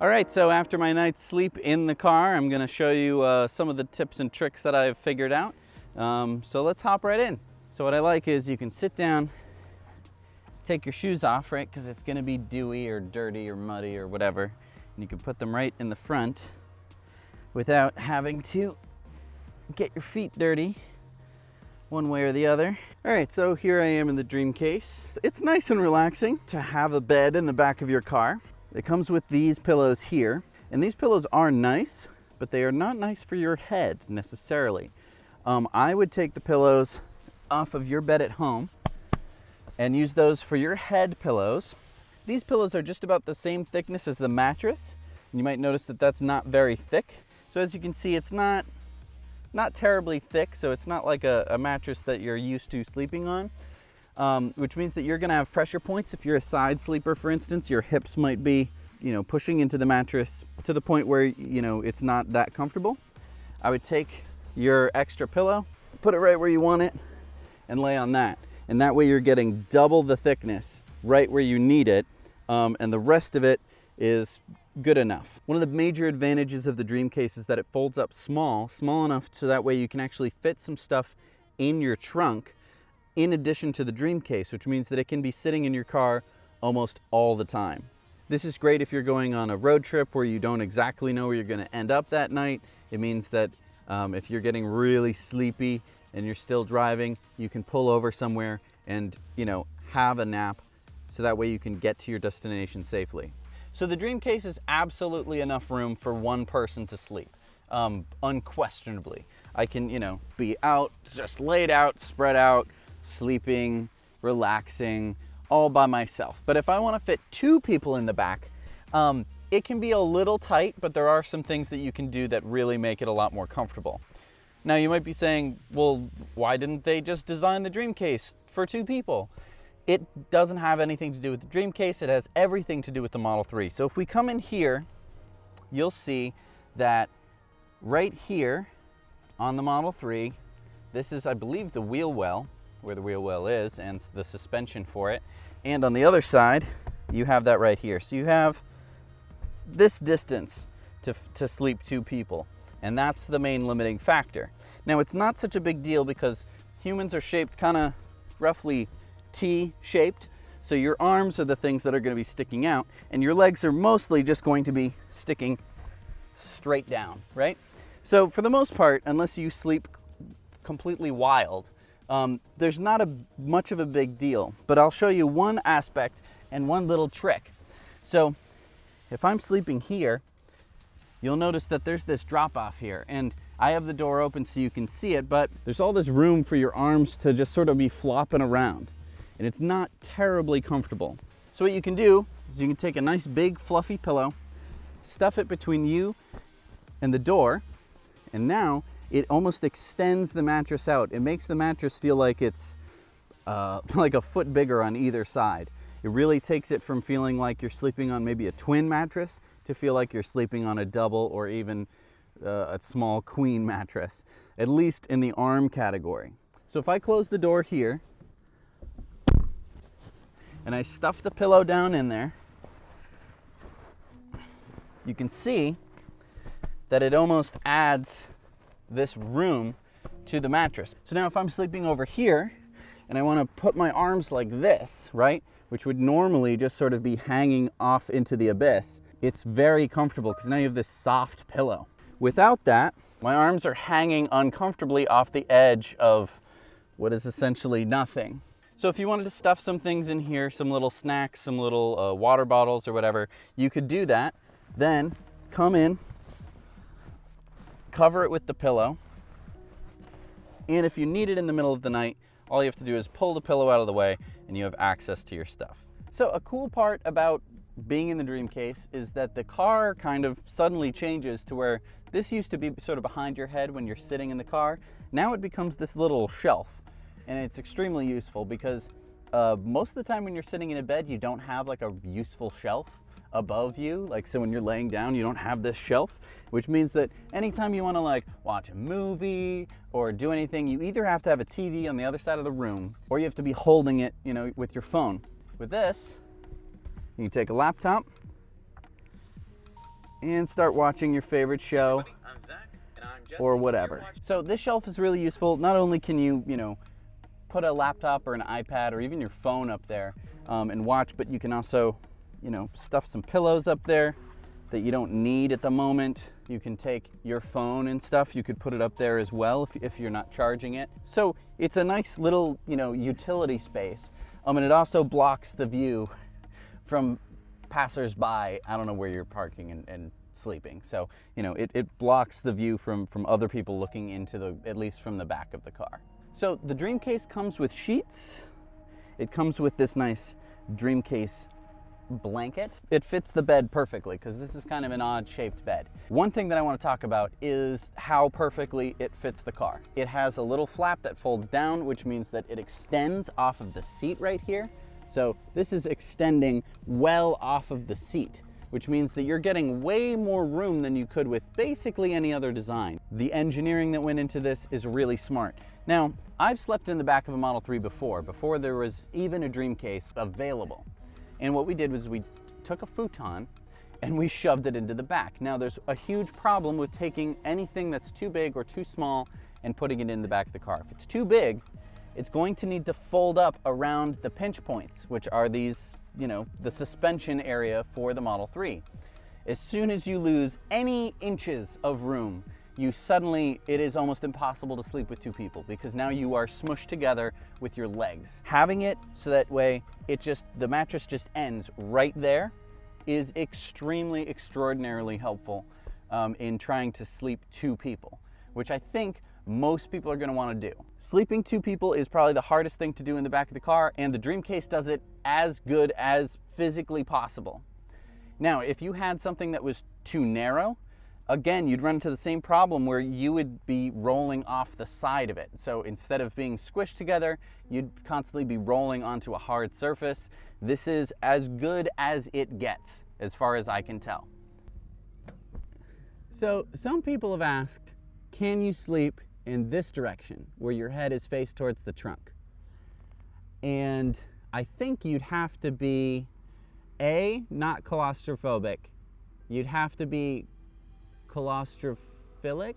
All right, so after my night's sleep in the car, I'm going to show you some of the tips and tricks that I've figured out. So let's hop right in. So what I like is you can sit down, take your shoes off, right, because it's going to be dewy or dirty or muddy or whatever. And you can put them right in the front without having to get your feet dirty one way or the other. All right, so here I am in the Dreamcase. It's nice and relaxing to have a bed in the back of your car. It comes with these pillows here, and these pillows are nice, but they are not nice for your head necessarily. I would take the pillows off of your bed at home and use those for your head pillows. These pillows are just about the same thickness as the mattress. You might notice that that's not very thick. So as you can see, it's not terribly thick, so it's not like a mattress that you're used to sleeping on. Which means that you're going to have pressure points. If you're a side sleeper, for instance, your hips might be, pushing into the mattress to the point where, it's not that comfortable. I would take your extra pillow, put it right where you want it, and lay on that. And that way you're getting double the thickness right where you need it, and the rest of it is good enough. One of the major advantages of the Dreamcase is that it folds up small enough so that way you can actually fit some stuff in your trunk in addition to the Dreamcase, which means that it can be sitting in your car almost all the time. This is great if you're going on a road trip where you don't exactly know where you're going to end up that night. It means that if you're getting really sleepy and you're still driving, you can pull over somewhere and have a nap so that way you can get to your destination safely. So the Dreamcase is absolutely enough room for one person to sleep, unquestionably. I can be out, just laid out, spread out, sleeping, relaxing, all by myself. But if I want to fit two people in the back, it can be a little tight, but there are some things that you can do that really make it a lot more comfortable. Now you might be saying, well, why didn't they just design the Dreamcase for two people? It doesn't have anything to do with the Dreamcase, it has everything to do with the Model 3. So if we come in here, you'll see that right here on the Model 3, this is, I believe, the wheel well, where the wheel well is, and the suspension for it. And on the other side, you have that right here. So you have this distance to sleep two people, and that's the main limiting factor. Now, it's not such a big deal because humans are shaped kind of roughly T-shaped, so your arms are the things that are going to be sticking out, and your legs are mostly just going to be sticking straight down, right? So for the most part, unless you sleep completely wild, there's not much of a big deal, but I'll show you one aspect and one little trick. So if I'm sleeping here, you'll notice that there's this drop off here, and I have the door open so you can see it, but there's all this room for your arms to just sort of be flopping around, and it's not terribly comfortable. So what you can do is you can take a nice big fluffy pillow, stuff it between you and the door, and now it almost extends the mattress out. It makes the mattress feel like it's like a foot bigger on either side. It really takes it from feeling like you're sleeping on maybe a twin mattress to feel like you're sleeping on a double or even a small queen mattress, at least in the arm category. So if I close the door here and I stuff the pillow down in there, you can see that it almost adds this room to the mattress. So now if I'm sleeping over here and I want to put my arms like this, right, which would normally just sort of be hanging off into the abyss, it's very comfortable because now you have this soft pillow. Without that, my arms are hanging uncomfortably off the edge of what is essentially nothing. So if you wanted to stuff some things in here, some little snacks, some little water bottles or whatever, you could do that. Then come in, cover it with the pillow, and if you need it in the middle of the night, all you have to do is pull the pillow out of the way and you have access to your stuff. So a cool part about being in the Dreamcase is that the car kind of suddenly changes to where this used to be sort of behind your head when you're sitting in the car. Now it becomes this little shelf, and it's extremely useful because most of the time when you're sitting in a bed, you don't have like a useful shelf above you. Like, so when you're laying down, you don't have this shelf, which means that anytime you want to like watch a movie or do anything, you either have to have a TV on the other side of the room or you have to be holding it, with your phone. With this, you can take a laptop, and start watching your favorite show or whatever. So this shelf is really useful. Not only can you, put a laptop or an iPad or even your phone up there and watch, but you can also, stuff some pillows up there that you don't need at the moment. You can take your phone and stuff, you could put it up there as well if you're not charging it. So it's a nice little, utility space. And it also blocks the view from passersby. I don't know where you're parking and sleeping. So, it blocks the view from other people looking into at least from the back of the car. So the Dreamcase comes with sheets. It comes with this nice Dreamcase blanket. It fits the bed perfectly because this is kind of an odd shaped bed. One thing that I want to talk about is how perfectly it fits the car. It has a little flap that folds down, which means that it extends off of the seat right here. So this is extending well off of the seat, which means that you're getting way more room than you could with basically any other design. The engineering that went into this is really smart. Now, I've slept in the back of a Model 3 before there was even a Dreamcase available. And what we did was we took a futon and we shoved it into the back. Now there's a huge problem with taking anything that's too big or too small and putting it in the back of the car. If it's too big, it's going to need to fold up around the pinch points, which are these, the suspension area for the Model 3. As soon as you lose any inches of room, it is almost impossible to sleep with two people because now you are smushed together with your legs. Having it so that way the mattress just ends right there is extraordinarily helpful in trying to sleep two people, which I think most people are going to want to do. Sleeping two people is probably the hardest thing to do in the back of the car, and the Dreamcase does it as good as physically possible. Now, if you had something that was too narrow, again, you'd run into the same problem where you would be rolling off the side of it. So instead of being squished together, you'd constantly be rolling onto a hard surface. This is as good as it gets, as far as I can tell. So some people have asked, can you sleep in this direction, where your head is faced towards the trunk? And I think you'd have to be, not claustrophobic. You'd have to be claustrophilic.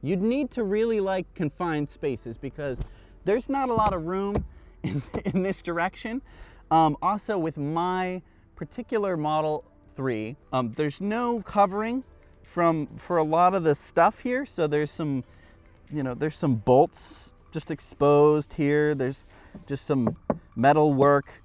You'd need to really like confined spaces because there's not a lot of room in this direction. Also with my particular Model 3, there's no covering for a lot of the stuff here. So there's some, there's some bolts just exposed here. There's just some metal work.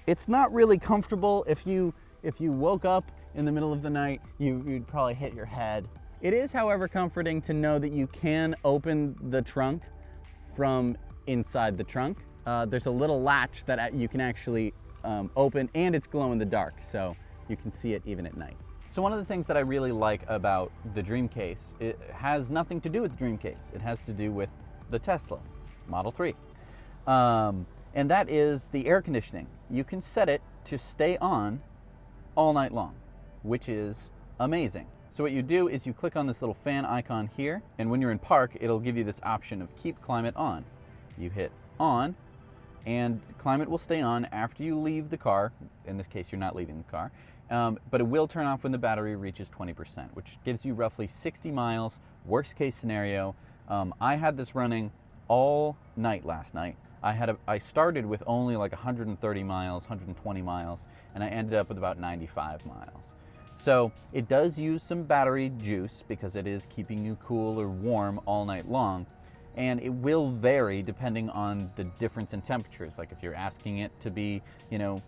It's not really comfortable. If you woke up in the middle of the night, you'd probably hit your head. It is, however, comforting to know that you can open the trunk from inside the trunk. There's a little latch that you can actually open, and it's glow in the dark, so you can see it even at night. So one of the things that I really like about the Dreamcase, it has nothing to do with the Dreamcase. It has to do with the Tesla Model 3. And that is the air conditioning. You can set it to stay on all night long, which is amazing. So what you do is you click on this little fan icon here, and when you're in park, it'll give you this option of keep climate on. You hit on, and climate will stay on after you leave the car. In this case, you're not leaving the car, but it will turn off when the battery reaches 20%, which gives you roughly 60 miles, worst case scenario. I had this running all night last night. I started with only like 130 miles, 120 miles, and I ended up with about 95 miles. So it does use some battery juice because it is keeping you cool or warm all night long, and it will vary depending on the difference in temperatures. Like if you're asking it to be,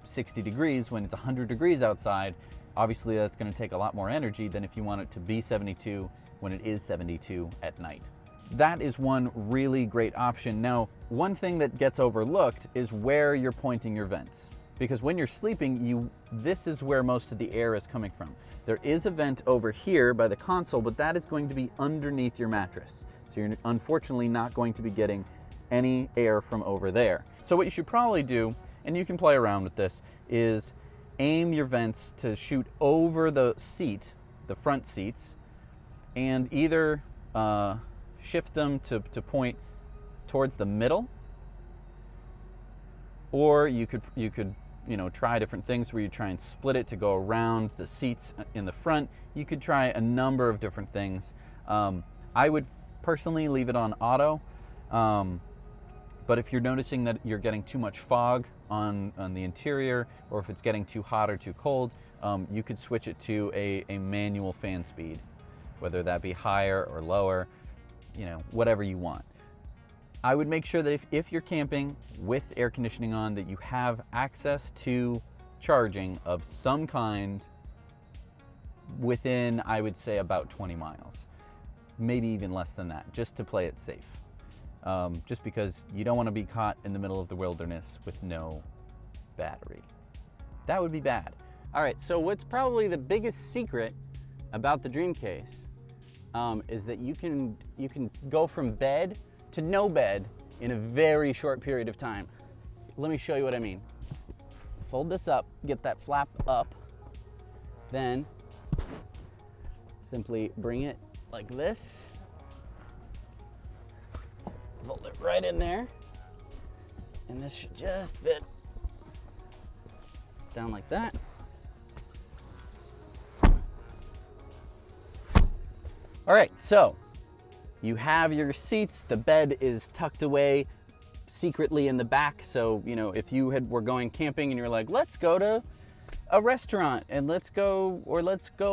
60 degrees when it's 100 degrees outside, obviously that's going to take a lot more energy than if you want it to be 72 when it is 72 at night. That is one really great option. Now, one thing that gets overlooked is where you're pointing your vents. Because when you're sleeping, this is where most of the air is coming from. There is a vent over here by the console, but that is going to be underneath your mattress. So you're unfortunately not going to be getting any air from over there. So what you should probably do, and you can play around with this, is aim your vents to shoot over the seat, the front seats, and either shift them to point towards the middle, or you could try different things where you try and split it to go around the seats in the front. You could try a number of different things. I would personally leave it on auto, but if you're noticing that you're getting too much fog on the interior, or if it's getting too hot or too cold, you could switch it to a manual fan speed, whether that be higher or lower, whatever you want. I would make sure that if you're camping with air conditioning on, that you have access to charging of some kind within, I would say, about 20 miles. Maybe even less than that, just to play it safe. Just because you don't want to be caught in the middle of the wilderness with no battery. That would be bad. All right, so what's probably the biggest secret about the Dreamcase is that you can go from bed to no bed in a very short period of time. Let me show you what I mean. Fold this up, get that flap up, then simply bring it like this, fold it right in there, and this should just fit down like that. All right, so you have your seats, the bed is tucked away secretly in the back, so if you were going camping and you're like, let's go to a restaurant and let's go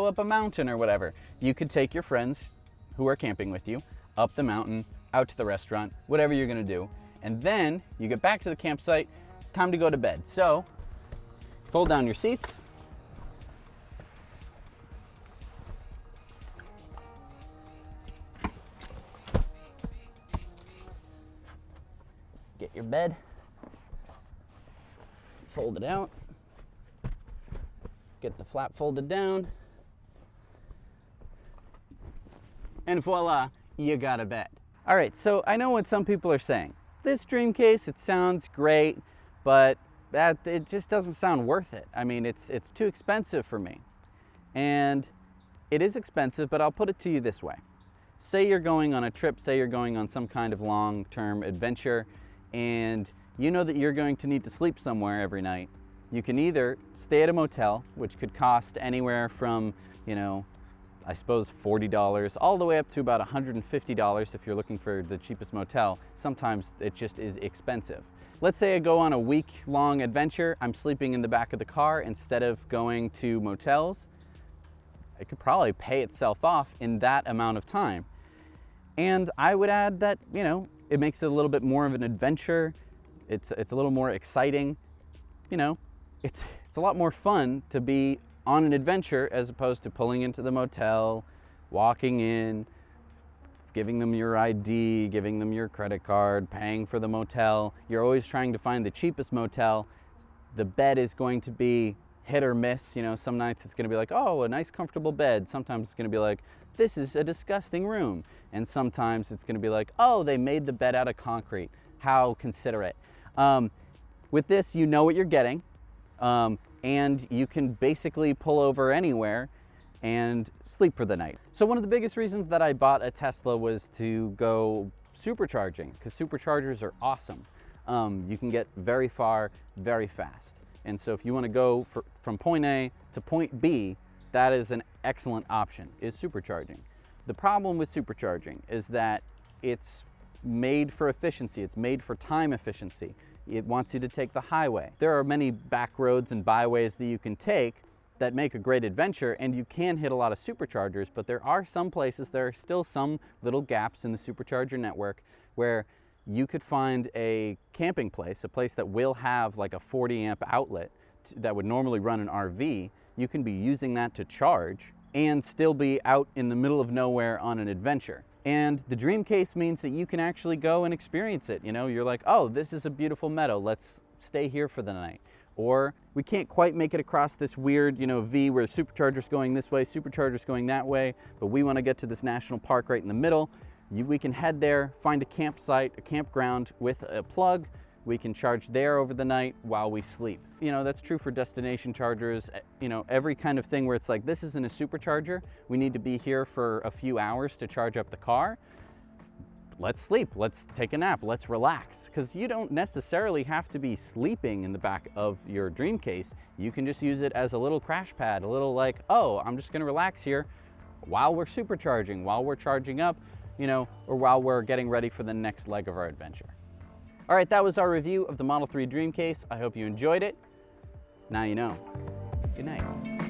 up a mountain or whatever, you could take your friends who are camping with you up the mountain, out to the restaurant, whatever you're gonna do, and then you get back to the campsite, it's time to go to bed. So fold down your seats, get your bed, fold it out, get the flap folded down, and voila, you got a bed. All right, so I know what some people are saying. This Dreamcase, it sounds great, but it just doesn't sound worth it. I mean, it's too expensive for me. And it is expensive, but I'll put it to you this way. Say you're going on a trip, say you're going on some kind of long-term adventure, and you know that you're going to need to sleep somewhere every night. You can either stay at a motel, which could cost anywhere from, I suppose $40, all the way up to about $150 if you're looking for the cheapest motel. Sometimes it just is expensive. Let's say I go on a week-long adventure, I'm sleeping in the back of the car instead of going to motels. It could probably pay itself off in that amount of time. And I would add that, it makes it a little bit more of an adventure. It's a little more exciting. It's a lot more fun to be on an adventure as opposed to pulling into the motel, walking in, giving them your ID, giving them your credit card, paying for the motel. You're always trying to find the cheapest motel. The bed is going to be hit or miss. Some nights it's going to be like, oh, a nice comfortable bed. Sometimes it's going to be like, this is a disgusting room. And sometimes it's going to be like, oh, they made the bed out of concrete. How considerate. With this, you know what you're getting. And you can basically pull over anywhere and sleep for the night. So one of the biggest reasons that I bought a Tesla was to go supercharging, because superchargers are awesome. You can get very far, very fast. And so if you want to go from point A to point B, that is an excellent option, is supercharging. The problem with supercharging is that it's made for efficiency. It's made for time efficiency. It wants you to take the highway. There are many back roads and byways that you can take that make a great adventure, and you can hit a lot of superchargers, but there are some places, there are still some little gaps in the supercharger network where you could find a camping place, a place that will have like a 40 amp outlet that would normally run an RV. You can be using that to charge and still be out in the middle of nowhere on an adventure. And the Dreamcase means that you can actually go and experience it. You're like, oh, this is a beautiful meadow. Let's stay here for the night. Or we can't quite make it across this weird, V where the supercharger's going this way, supercharger's going that way, but we want to get to this national park right in the middle. We can head there, find a campsite, a campground with a plug. We can charge there over the night while we sleep. That's true for destination chargers. Every kind of thing where it's like, this isn't a supercharger. We need to be here for a few hours to charge up the car. let's sleep, let's take a nap, let's relax. Because you don't necessarily have to be sleeping in the back of your Dreamcase. You can just use it as a little crash pad, a little like, oh, I'm just gonna relax here while we're supercharging, while we're charging up, you know, or while we're getting ready for the next leg of our adventure. All right, that was our review of the Model 3 Dreamcase. I hope you enjoyed it. Now you know. Good night.